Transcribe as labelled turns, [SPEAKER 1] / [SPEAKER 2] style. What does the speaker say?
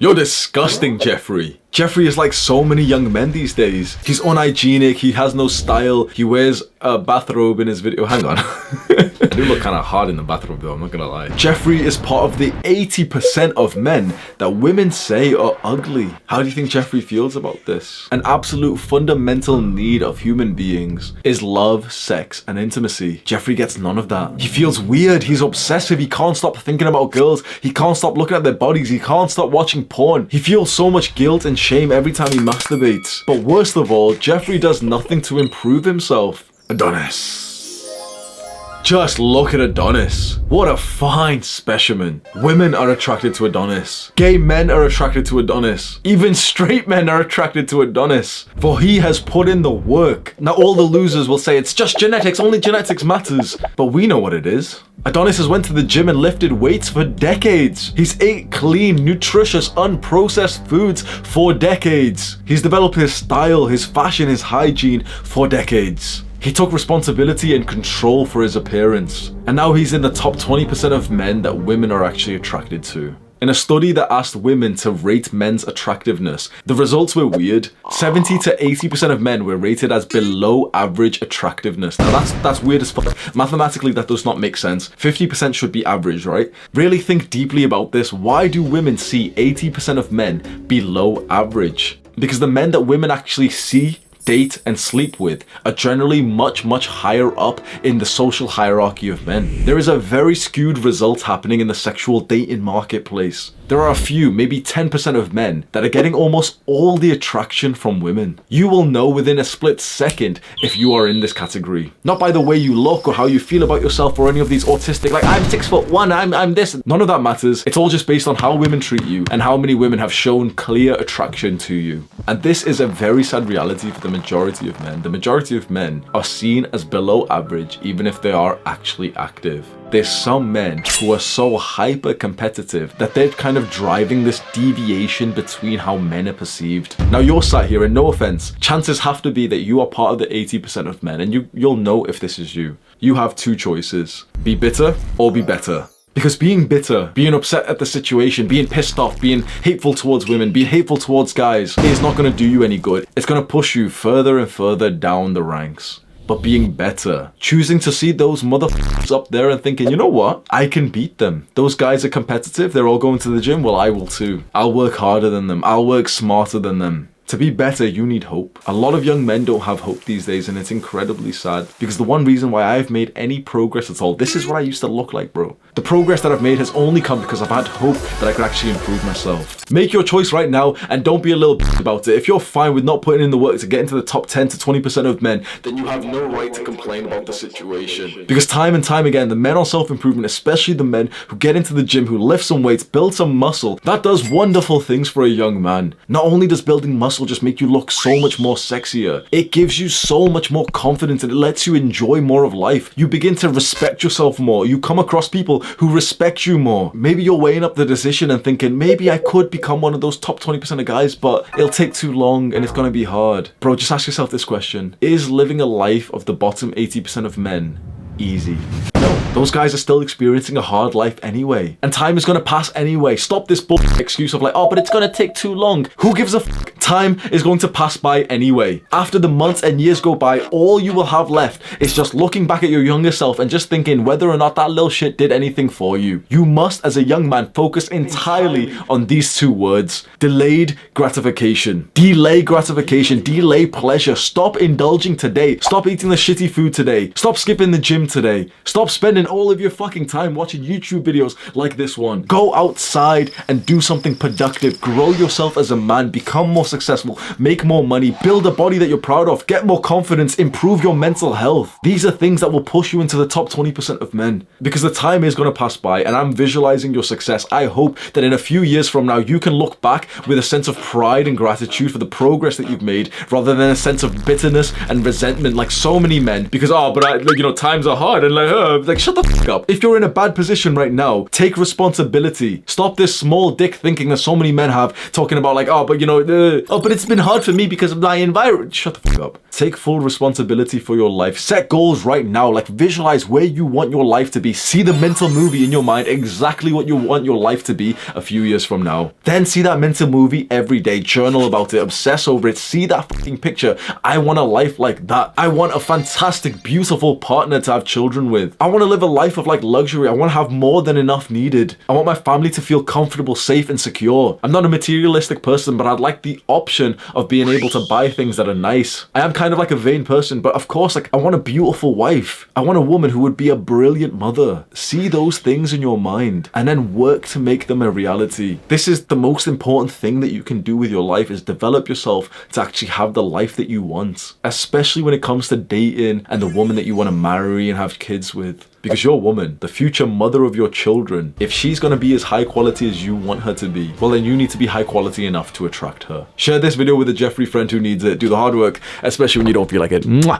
[SPEAKER 1] You're disgusting, Jeffrey. Jeffrey is like so many young men these days. He's unhygienic, he has no style, he wears a bathrobe in his video. Hang on. I do look kind of hard in the bathrobe though, I'm not gonna lie. Jeffrey is part of the 80% of men that women say are ugly. How do you think Jeffrey feels about this? An absolute fundamental need of human beings is love, sex, and intimacy. Jeffrey gets none of that. He feels weird, he's obsessive, he can't stop thinking about girls, he can't stop looking at their bodies, he can't stop watching porn. He feels so much guilt and shame every time he masturbates. But worst of all, Jeffrey does nothing to improve himself. Adonis. Just look at Adonis. What a fine specimen. Women are attracted to Adonis. Gay men are attracted to Adonis. Even straight men are attracted to Adonis. For he has put in the work. Now all the losers will say it's just genetics, only genetics matters. But we know what it is. Adonis has went to the gym and lifted weights for decades. He's ate clean, nutritious, unprocessed foods for decades. He's developed his style, his fashion, his hygiene for decades. He took responsibility and control for his appearance. And now he's in the top 20% of men that women are actually attracted to. In a study that asked women to rate men's attractiveness, the results were weird. 70 to 80% of men were rated as below average attractiveness. Now that's weird as fuck. Mathematically, that does not make sense. 50% should be average, right? Really think deeply about this. Why do women see 80% of men below average? Because the men that women actually see, date, and sleep with are generally much higher up in the social hierarchy of men. There is a very skewed result happening in the sexual dating marketplace. There are a few, maybe 10% of men that are getting almost all the attraction from women. You will know within a split second if you are in this category. Not by the way you look or how you feel about yourself or any of these autistic, like I'm 6'1", I'm this. None of that matters. It's all just based on how women treat you and how many women have shown clear attraction to you. And this is a very sad reality for the majority of men. The majority of men are seen as below average even if they are actually active. There's some men who are so hyper competitive that they're kind of driving this deviation between how men are perceived. Now you're sat here and no offense, chances have to be that you are part of the 80% of men and you'll know if this is you. You have two choices. Be bitter or be better. Because being bitter, being upset at the situation, being pissed off, being hateful towards women, being hateful towards guys is not going to do you any good. It's going to push you further and further down the ranks. But being better, choosing to see those motherfuckers up there and thinking, you know what? I can beat them. Those guys are competitive. They're all going to the gym. Well, I will too. I'll work harder than them. I'll work smarter than them. To be better, you need hope. A lot of young men don't have hope these days and it's incredibly sad because the one reason why I've made any progress at all, this is what I used to look like, bro. The progress that I've made has only come because I've had hope that I could actually improve myself. Make your choice right now and don't be a little bitch about it. If you're fine with not putting in the work to get into the top 10 to 20% of men, then you have no right to complain about the situation. Because time and time again, the men on self-improvement, especially the men who get into the gym, who lift some weights, build some muscle, that does wonderful things for a young man. Not only does building muscle just make you look so much more sexier, it gives you so much more confidence and it lets you enjoy more of life. You begin to respect yourself more. You come across people who respect you more. Maybe you're weighing up the decision and thinking, maybe I could become one of those top 20% of guys, but it'll take too long and it's gonna be hard. Bro, just ask yourself this question. Is living a life of the bottom 80% of men easy? No, those guys are still experiencing a hard life anyway. And time is gonna pass anyway. Stop this bullshit excuse of like, oh, but it's gonna take too long. Who gives a fuck? Time is going to pass by anyway. After the months and years go by, all you will have left is just looking back at your younger self and just thinking whether or not that little shit did anything for you. You must, as a young man, focus entirely on these two words. Delayed gratification. Delay gratification. Delay pleasure. Stop indulging today. Stop eating the shitty food today. Stop skipping the gym today. Stop spending all of your fucking time watching YouTube videos like this one. Go outside and do something productive. Grow yourself as a man. Become more successful. Make more money. Build a body that you're proud of. Get more confidence. Improve your mental health. These are things that will push you into the top 20% of men. Because the time is going to pass by and I'm visualizing your success. I hope that in a few years from now you can look back with a sense of pride and gratitude for the progress that you've made rather than a sense of bitterness and resentment like so many men because times are hard and like shut the fuck up. If you're in a bad position right now, take responsibility. Stop this small dick thinking that so many men have talking about like, oh, but Oh, but it's been hard for me because of my environment. Shut the fuck up. Take full responsibility for your life. Set goals right now. Like, visualize where you want your life to be. See the mental movie in your mind, exactly what you want your life to be a few years from now. Then see that mental movie every day. Journal about it. Obsess over it. See that fucking picture. I want a life like that. I want a fantastic, beautiful partner to have children with. I want to live a life of like luxury. I want to have more than enough needed. I want my family to feel comfortable, safe, and secure. I'm not a materialistic person, but I'd like the option of being able to buy things that are nice. I am kind of like a vain person, but of course, like, I want a beautiful wife. I want a woman who would be a brilliant mother. See those things in your mind and then work to make them a reality. This is the most important thing that you can do with your life, is develop yourself to actually have the life that you want, especially when it comes to dating and the woman that you want to marry and have kids with. Because your woman, the future mother of your children, if she's going to be as high quality as you want her to be, well, then you need to be high quality enough to attract her. Share this video with a Jeffrey friend who needs it. Do the hard work, especially when you don't feel like it. Mwah!